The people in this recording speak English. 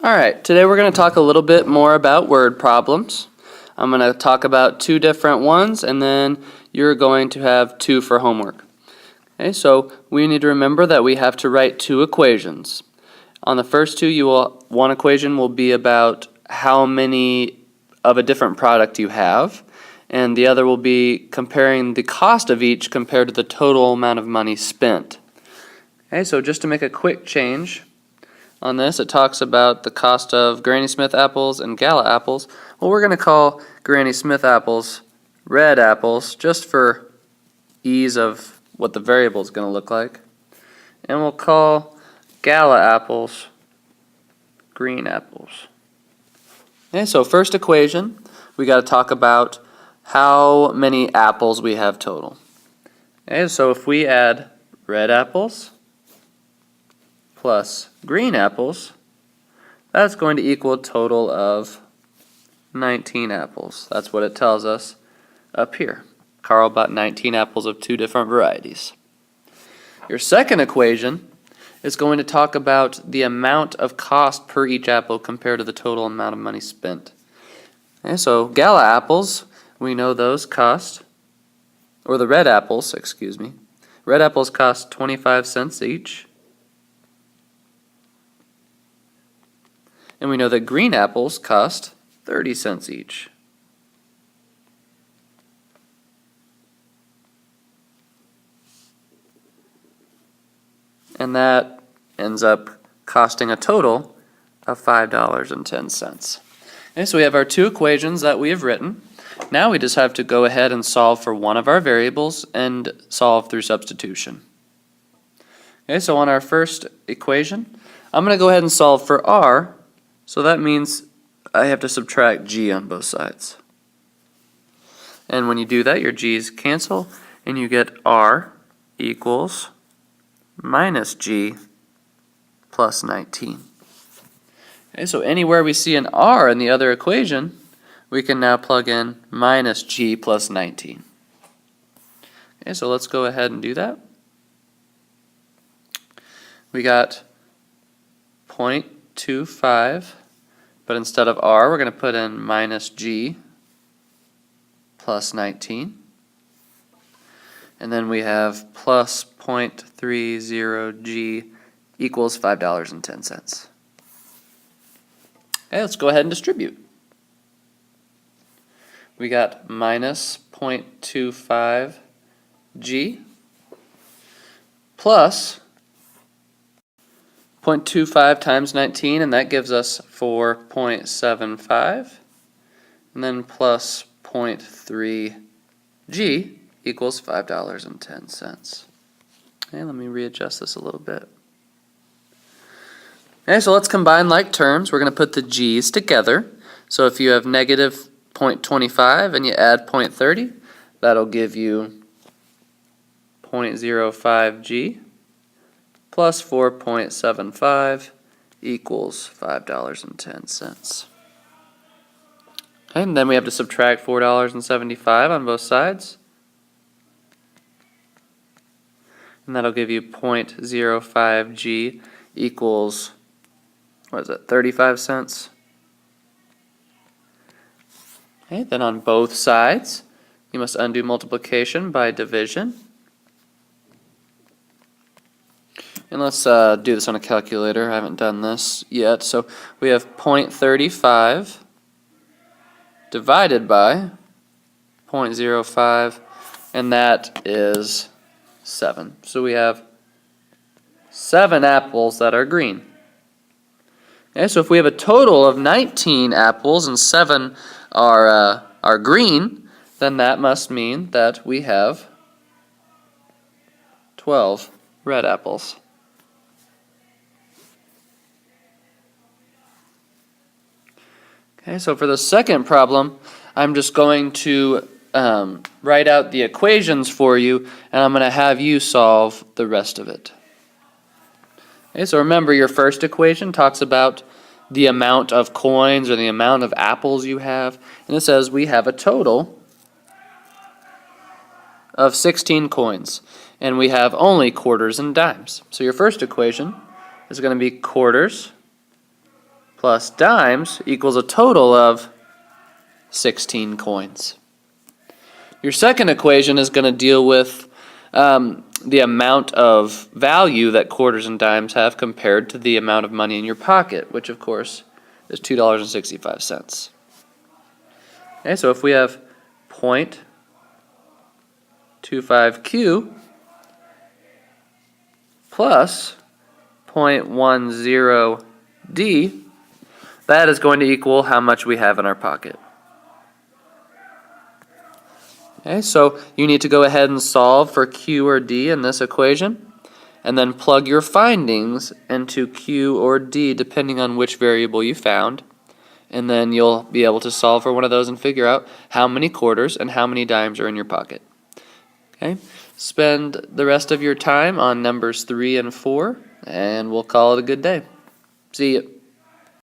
Alright, today we're going to talk a little bit more about word problems. I'm going to talk about two different ones, and then you're going to have two for homework. Okay, so we need to remember that we have to write two equations. On the first two, one equation will be about how many of a different product you have, and the other will be comparing the cost of each compared to the total amount of money spent. Okay, so just to make a quick change on this, it talks about the cost of Granny Smith apples and Gala apples. Well, we're going to call Granny Smith apples red apples just for ease of what the variable is going to look like. And we'll call Gala apples green apples. Okay, so first equation, we got to talk about how many apples we have total. Okay, so if we add red apples plus green apples, that's going to equal a total of 19 apples. That's what it tells us up here. Carl bought 19 apples of two different varieties. Your second equation is going to talk about the amount of cost per each apple compared to the total amount of money spent. Okay, so Gala apples, we know those cost, or the red apples, excuse me. Red apples cost 25 cents each. And we know that green apples cost 30 cents each. And that ends up costing a total of $5.10. Okay, so we have our two equations that we have written. Now we just have to go ahead and solve for one of our variables and solve through substitution. Okay, so on our first equation, I'm going to go ahead and solve for r. So that means I have to subtract g on both sides. And when you do that, your g's cancel, and you get r equals minus g plus 19. Okay, so anywhere we see an r in the other equation, we can now plug in minus g plus 19. Okay, so let's go ahead and do that. We got 0.25. But instead of r, we're going to put in minus g plus 19. And then we have plus 0.30g equals $5.10. Okay, let's go ahead and distribute. We got minus 0.25g plus 0.25 times 19, and that gives us 4.75, and then plus 0.3g equals $5.10. Okay, let me readjust this a little bit. Okay, so let's combine like terms. We're going to put the g's together. So if you have negative 0.25 and you add 0.30, that'll give you 0.05g. Plus 4.75 equals $5.10. Okay, and then we have to subtract $4.75 on both sides. And that'll give you 0.05g equals, 35 cents? Okay, then on both sides, you must undo multiplication by division. And let's do this on a calculator. I haven't done this yet. So we have 0.35 divided by 0.05, and that is 7. So we have 7 apples that are green. Okay, so if we have a total of 19 apples and 7 are green, then that must mean that we have 12 red apples. Okay, so for the second problem, I'm just going to write out the equations for you, and I'm going to have you solve the rest of it. Okay, so remember, your first equation talks about the amount of coins or the amount of apples you have, and it says we have a total of 16 coins, and we have only quarters and dimes. So your first equation is going to be quarters plus dimes equals a total of 16 coins. Your second equation is going to deal with the amount of value that quarters and dimes have compared to the amount of money in your pocket, which of course is $2.65. Okay, so if we have 0.25Q plus 0.10D, that is going to equal how much we have in our pocket. Okay, so you need to go ahead and solve for Q or D in this equation, and then plug your findings into Q or D depending on which variable you found, and then you'll be able to solve for one of those and figure out how many quarters and how many dimes are in your pocket. Okay, spend the rest of your time on numbers 3 and 4, and we'll call it a good day. See you.